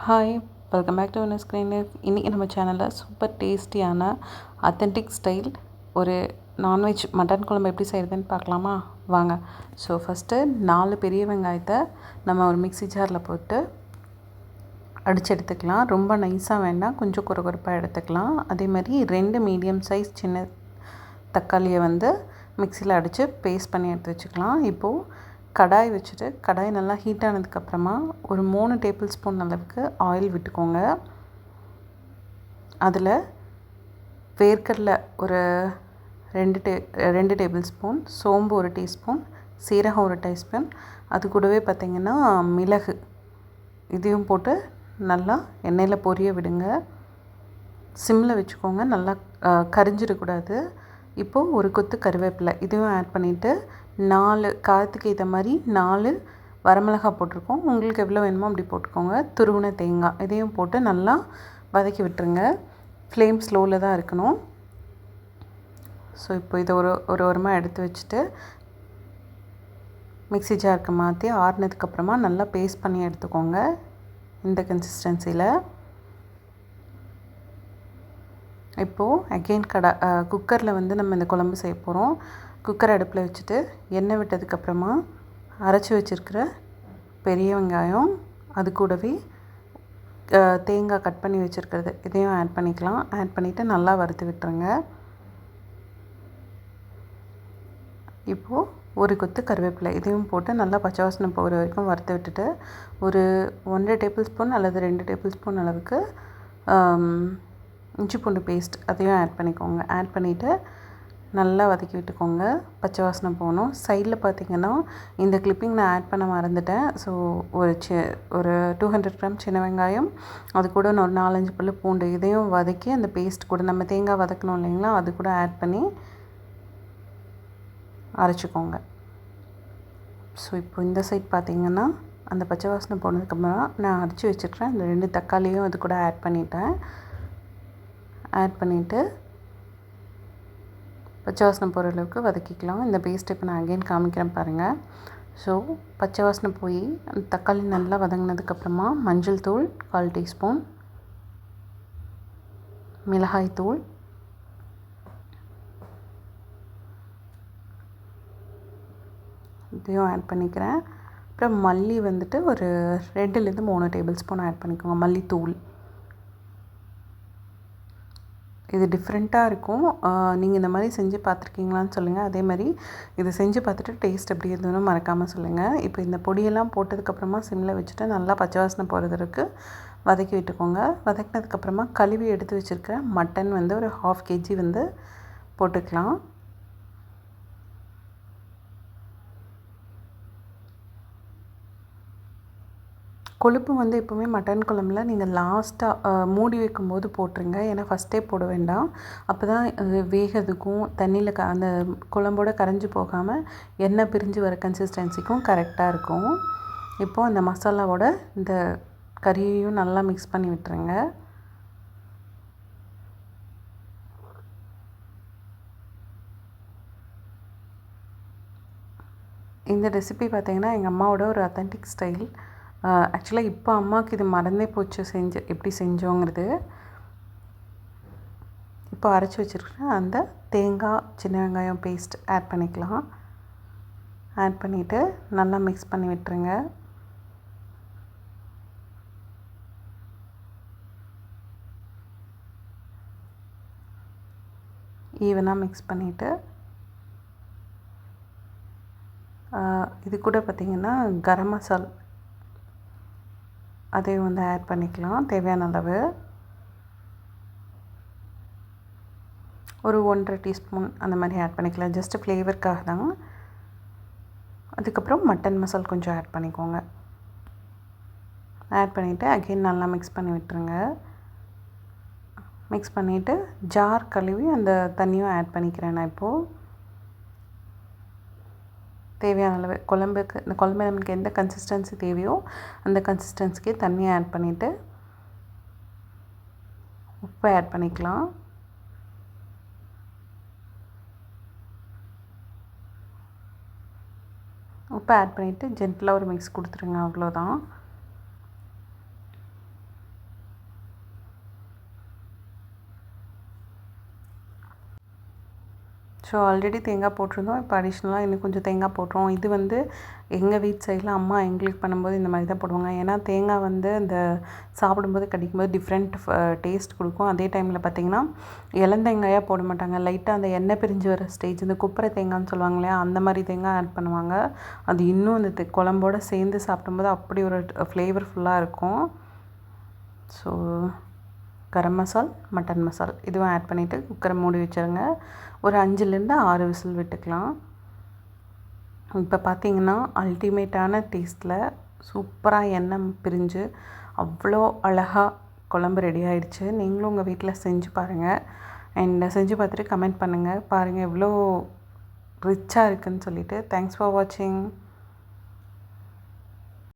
Hi, welcome back to வினஸ் கிரீனர். இன்றைக்கி நம்ம சேனலில் சூப்பர் டேஸ்டியான அத்தென்டிக் ஸ்டைல் ஒரு நான்வெஜ் மட்டன் குழம்பு எப்படி செய்கிறதுன்னு பார்க்கலாமா? வாங்க. ஸோ ஃபஸ்ட்டு 4 பெரிய வெங்காயத்தை நம்ம ஒரு மிக்ஸி ஜாரில் போட்டு அடித்து எடுத்துக்கலாம். ரொம்ப நைஸாக வேண்டாம், கொஞ்சம் குறகுறப்பாக எடுத்துக்கலாம். அதே மாதிரி 2 மீடியம் சைஸ் சின்ன தக்காளியை மிக்சியில் அடித்து பேஸ்ட் பண்ணி எடுத்து வச்சுக்கலாம். இப்போது கடாய் வச்சுட்டு கடாய் நல்லா ஹீட் ஆனதுக்கப்புறமா ஒரு 3 டேபிள் ஸ்பூன் அளவுக்கு ஆயில் விட்டுக்கோங்க. அதில் வேர்க்கடலை ஒரு 2 டேபிள் ஸ்பூன், சோம்பு 1 டீஸ்பூன், சீரகம் 1 டீஸ்பூன், அது கூடவே பார்த்திங்கன்னா மிளகு இதையும் போட்டு நல்லா எண்ணெயில் பொரிய விடுங்க. சிம்மில் வச்சுக்கோங்க, நல்லா கரிஞ்சிடக்கூடாது. இப்போது ஒரு கொத்து கருவேப்பிலை இதையும் ஆட் பண்ணிவிட்டு 4 காரத்துக்கு ஏற்ற மாதிரி 4 வரமிளகாய் போட்டிருக்கோம். உங்களுக்கு எவ்வளோ வேணுமோ அப்படி போட்டுக்கோங்க. துருவின தேங்காய் இதையும் போட்டு நல்லா வதக்கி விட்டுருங்க. ஃப்ளேம் ஸ்லோவில் தான் இருக்கணும். ஸோ இப்போ இதை ஒரு ஓரமாக எடுத்து வச்சுட்டு மிக்ஸி ஜாருக்கு மாற்றி ஆறுனதுக்கப்புறமா நல்லா பேஸ்ட் பண்ணி எடுத்துக்கோங்க. இந்த கன்சிஸ்டன்சியில் இப்போது அகெயின் குக்கரில் நம்ம இந்த குழம்பு செய்ய போகிறோம். குக்கர் அடுப்பில் வச்சுட்டு எண்ணெய் விட்டதுக்கப்புறமா அரைச்சி வச்சுருக்கிற பெரிய வெங்காயம், அது கூடவே தேங்காய் கட் பண்ணி வச்சுருக்கிறது இதையும் ஆட் பண்ணிக்கலாம். ஆட் பண்ணிவிட்டு நல்லா வறுத்து விட்டுருங்க. இப்போது ஒரு கொத்து கருவேப்பிலை இதையும் போட்டு நல்லா பச்சை வாசனை போகிற வரைக்கும் வறுத்து விட்டுட்டு ஒரு 1 டேபிள் ஸ்பூன் அல்லது 2 டேபிள் ஸ்பூன் அளவுக்கு இஞ்சி பூண்டு பேஸ்ட் அதையும் ஆட் பண்ணிக்கோங்க. ஆட் பண்ணிவிட்டு நல்லா வதக்கி விட்டுக்கோங்க, பச்சை வாசனை போகணும். சைடில் பார்த்திங்கன்னா இந்த கிளிப்பிங் நான் ஆட் பண்ண மறந்துட்டேன். ஸோ ஒரு 200 கிராம் சின்ன வெங்காயம், அது கூட ஒரு 4-5 பல்லு பூண்டு இதையும் வதக்கி அந்த பேஸ்ட் கூட நம்ம தேங்காய் வதக்கணும் இல்லைங்களா, அது கூட ஆட் பண்ணி அரைச்சிக்கோங்க. ஸோ இப்போ இந்த சைட் பார்த்திங்கன்னா அந்த பச்சை வாசனை போனதுக்கப்புறம் நான் அரைச்சி வச்சுருக்கிறேன் இந்த 2 தக்காளியும் அது கூட ஆட் பண்ணிவிட்டேன். ஆட் பண்ணிவிட்டு பச்சை வாசனை போகிற அளவுக்கு வதக்கிக்கலாம். இந்த பேஸ்ட் இப்போ நான் அகெயின் காமிக்கிறேன் பாருங்கள். ஸோ பச்சை வாசனை போய் அந்த தக்காளி நல்லா வதங்கினதுக்கப்புறமா மஞ்சள் தூள் 1/4 டீஸ்பூன், மிளகாய் தூள், இதையும் ஆட் பண்ணிக்கிறேன். அப்புறம் மல்லி ஒரு 2லேருந்து 3 டேபிள் ஸ்பூன் ஆட் பண்ணிக்கோங்க. மல்லித்தூள் இது டிஃப்ரெண்ட்டாக இருக்கும். நீங்கள் இந்த மாதிரி செஞ்சு பார்த்துருக்கீங்களான்னு சொல்லுங்கள். அதே மாதிரி இது செஞ்சு பார்த்துட்டு டேஸ்ட் எப்படி இருந்ததுன்னு மறக்காமல் சொல்லுங்கள். இப்போ இந்த பொடியெல்லாம் போட்டதுக்கப்புறமா சிம்மில் வச்சுட்டு நல்லா பச்சை வாசனை போகிறதுக்கு வதக்கி விட்டுக்கோங்க. வதக்கினதுக்கப்புறமா கழுவி எடுத்து வச்சுருக்க மட்டன் ஒரு 1/2 kg போட்டுக்கலாம். கொழுப்பு எப்போவுமே மட்டன் குழம்புல நீங்கள் லாஸ்ட்டாக மூடி வைக்கும்போது போட்டுருங்க. ஏன்னா ஃபஸ்ட்டே போட வேண்டாம். அப்போ தான் அது வேகிறதுக்கும் தண்ணியில் அந்த குழம்போடு கரைஞ்சி போகாமல் எண்ணெய் பிரிஞ்சு வர கன்சிஸ்டன்சிக்கும் கரெக்டாக இருக்கும். இப்போது அந்த மசாலாவோட இந்த கறியையும் நல்லா மிக்ஸ் பண்ணி விட்டுருங்க. இந்த ரெசிபி பார்த்திங்கன்னா எங்கள் அம்மாவோட ஒரு அத்தென்டிக் ஸ்டைல். ஆக்சுவலாக இப்போ அம்மாவுக்கு இது மறந்தே போச்சு எப்படி செஞ்சோங்கிறது. இப்போ அரைச்சி வச்சுருக்கேன் அந்த தேங்காய் சின்ன வெங்காயம் பேஸ்ட் ஆட் பண்ணிக்கலாம். ஆட் பண்ணிவிட்டு நல்லா மிக்ஸ் பண்ணி விட்டுருங்க. ஈவனாக மிக்ஸ் பண்ணிவிட்டு இது கூட பார்த்திங்கன்னா கரம் மசால் அதையும் ஆட் பண்ணிக்கலாம். தேவையான அளவு ஒரு 1.5 டீஸ்பூன் அந்த மாதிரி ஆட் பண்ணிக்கலாம். ஜஸ்ட்டு ஃப்ளேவருக்காக தான். அதுக்கப்புறம் மட்டன் மசால் கொஞ்சம் ஆட் பண்ணிக்கோங்க. ஆட் பண்ணிவிட்டு அகெயின் நல்லா மிக்ஸ் பண்ணி விட்டுருங்க. மிக்ஸ் பண்ணிவிட்டு ஜார் கழுவி அந்த தண்ணியும் ஆட் பண்ணிக்கிறேன் நான் இப்போது. தேவையான அளவு இந்த குழம்பு நமக்கு எந்த கன்சிஸ்டன்சி தேவையோ அந்த கன்சிஸ்டன்சிக்கு தண்ணியை ஆட் பண்ணிவிட்டு உப்பை ஆட் பண்ணிக்கலாம். உப்பை ஆட் பண்ணிவிட்டு ஜென்டலாக ஒரு மிக்ஸ் கொடுத்துருங்க. அவ்வளோதான். ஸோ ஆல்ரெடி தேங்காய் போட்டிருந்தோம். இப்போ அடிஷ்னலாக இன்னும் கொஞ்சம் தேங்காய் போட்டுருவோம். இது வந்து எங்கள் வீட்டு சைடில் அம்மா எங்களுக்கு பண்ணும்போது இந்த மாதிரி தான் போடுவாங்க. ஏன்னா தேங்காய் வந்து இந்த சாப்பிடும்போது கடிக்கும்போது டிஃப்ரெண்ட் டேஸ்ட் கொடுக்கும். அதே டைமில் பார்த்திங்கன்னா இளந்தேங்காயாக போட மாட்டாங்க. லைட்டாக அந்த எண்ணெய் பிரிஞ்சு வர ஸ்டேஜ், இந்த குப்பரை தேங்காய்னு சொல்லுவாங்க இல்லையா, அந்த மாதிரி தேங்காய் ஆட் பண்ணுவாங்க. அது இன்னும் அந்த குழம்போடு சேர்ந்து சாப்பிடும்போது அப்படி ஒரு ஃப்ளேவர்ஃபுல்லாக இருக்கும். ஸோ கரம் மசால், மட்டன் மசால் இதுவும் ஆட் பண்ணிவிட்டு குக்கரை மூடி வச்சுருங்க. ஒரு 5லேருந்து 6 விசில் விட்டுக்கலாம். இப்போ பார்த்திங்கன்னா அல்டிமேட்டான டேஸ்ட்டில் சூப்பராக எண்ணெய் பிரிஞ்சு அவ்வளோ அழகாக குழம்பு ரெடி ஆகிடுச்சு. நீங்களும் உங்கள் வீட்டில் செஞ்சு பாருங்கள். அண்ட் செஞ்சு பார்த்துட்டு கமெண்ட் பண்ணுங்கள். பாருங்கள் எவ்வளோ ரிச்சாக இருக்குதுன்னு சொல்லிவிட்டு. தேங்க்ஸ் ஃபார் வாட்சிங்.